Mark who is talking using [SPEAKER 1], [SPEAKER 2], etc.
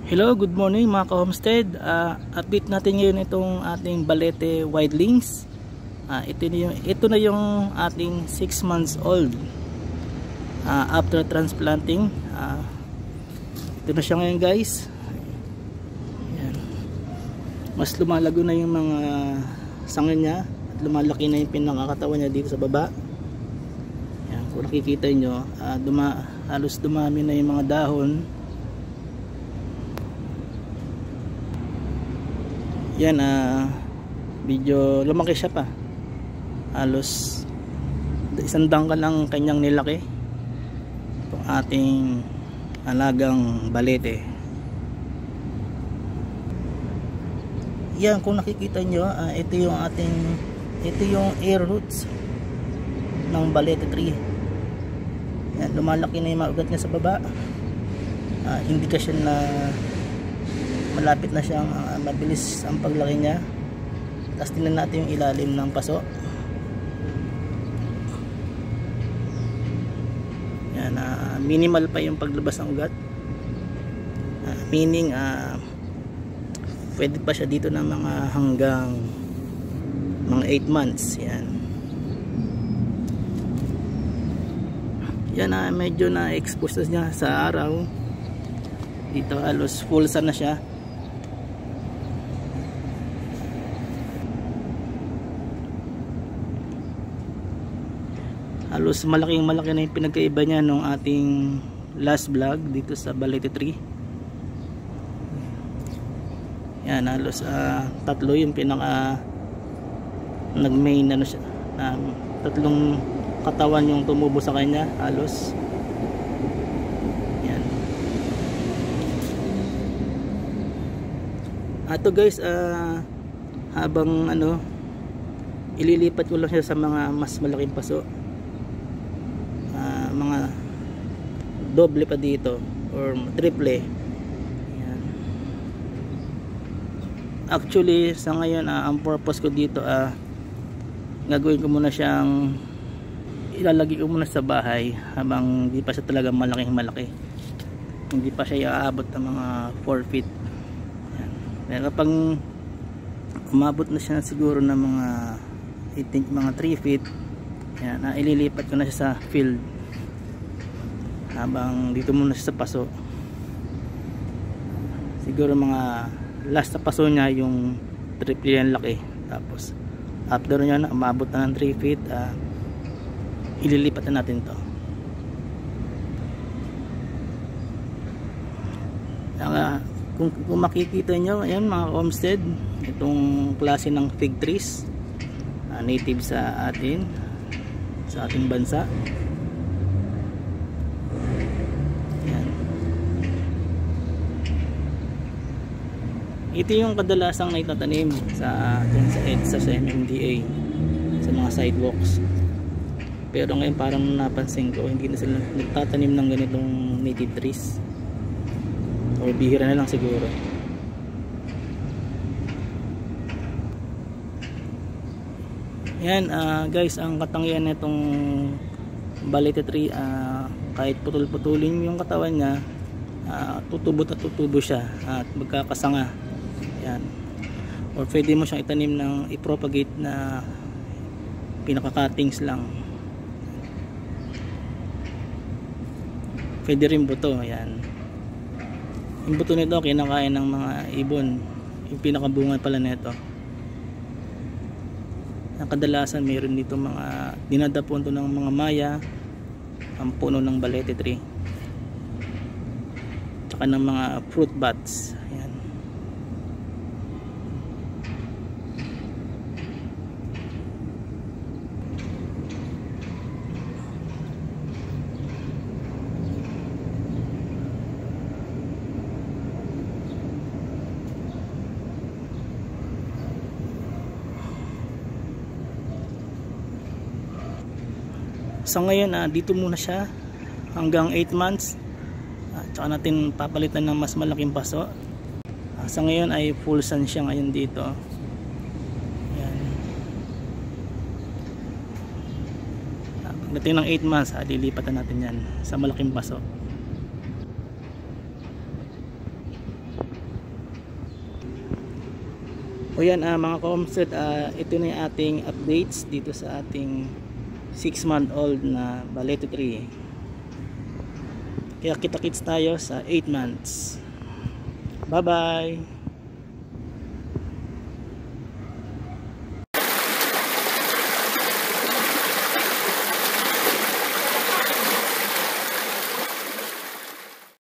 [SPEAKER 1] Hello, good morning mga ka-homestead. Update natin ngayon itong ating Balete Widelings. Ito na yung ating 6 months old after transplanting. Ito na siya ngayon, guys. Ayan. Mas lumalago na yung mga sanga niya at lumalaki na yung pinakakatawan niya dito sa baba. Ayan, kung nakikita nyo, halos dumami na yung mga dahon. Yan, medyo lumaki siya pa. Halos 1 dangkal lang kanyang nilaki itong ating alagang balete. Yan, kung nakikita nyo, ito yung air roots ng balete tree. Yan, lumalaki na yung mga ugat niya sa baba. Indikasyon na malapit na siyang mabilis ang paglaki niya. Tapos tingnan natin yung ilalim ng paso. Yan, minimal pa yung paglabas ng ugat. Meaning pwede pa siya dito ng mga hanggang mga 8 months. Yan. Yan, medyo na-expose niya sa araw. Dito halos full sun na siya. Halos malaki na yung pinagkaiba niya nung ating last vlog dito sa Balete tree. Yan, halos 3 yung pinaka nag-main siya. 3 katawan yung tumubo sa kanya halos. Yan. Ato guys, habang ililipat ko lang siya sa mga mas malaking paso. Mga doble pa dito or triple. Ayan. Actually sa ngayon ang purpose ko dito gagawin ko muna siyang ilalagay ko muna sa bahay habang hindi pa siya talaga malaki, hindi pa siya iaabot ng mga 4 feet. Ayan. Pero kapag umabot na siya siguro ng mga I think mga 3 feet, ayan, ililipat ko na siya sa field habang dito muna siya sa paso. Siguro mga last na paso niya yung triple yan laki. Tapos after niya na umabot na ng 3 feet, ililipat na natin to. Kung makikita nyo, ayan mga homestead, itong klase ng fig trees, native sa ating bansa. Ito yung kadalasang naitatanim sa EDSA, sa MMDA, sa mga sidewalks. Pero ngayon parang napansin ko hindi na sila nagtatanim ng ganitong native trees, o bihira na lang siguro. Yan, guys, ang katangian nitong balete tree, kahit putol-putulin yung katawan niya, tutubo at tutubo siya at magkakasanga. Yan. Or pwede mo siyang itanim ng i-propagate na pinaka-cuttings lang. Pwede rin buto. Yan. Yung buto nito kinakain ng mga ibon. Yung pinakabunga pala nito. Kadalasan mayroon dito mga dinadapon to ng mga maya, ang puno ng balete tree, tsaka ng mga fruit bats. Ayan. So ngayon dito muna siya hanggang 8 months. Tsaka natin papalitan ng mas malaking paso. Sa ngayon ay full sun siya ngayon dito. Ayan. Pagdating ng 8 months, lilipatan natin yan sa malaking paso. O yan mga ka-homestead, ito na yung ating updates dito sa ating 6-month-old na Balete tree. Kaya kita-kits tayo sa 8 months. Bye bye.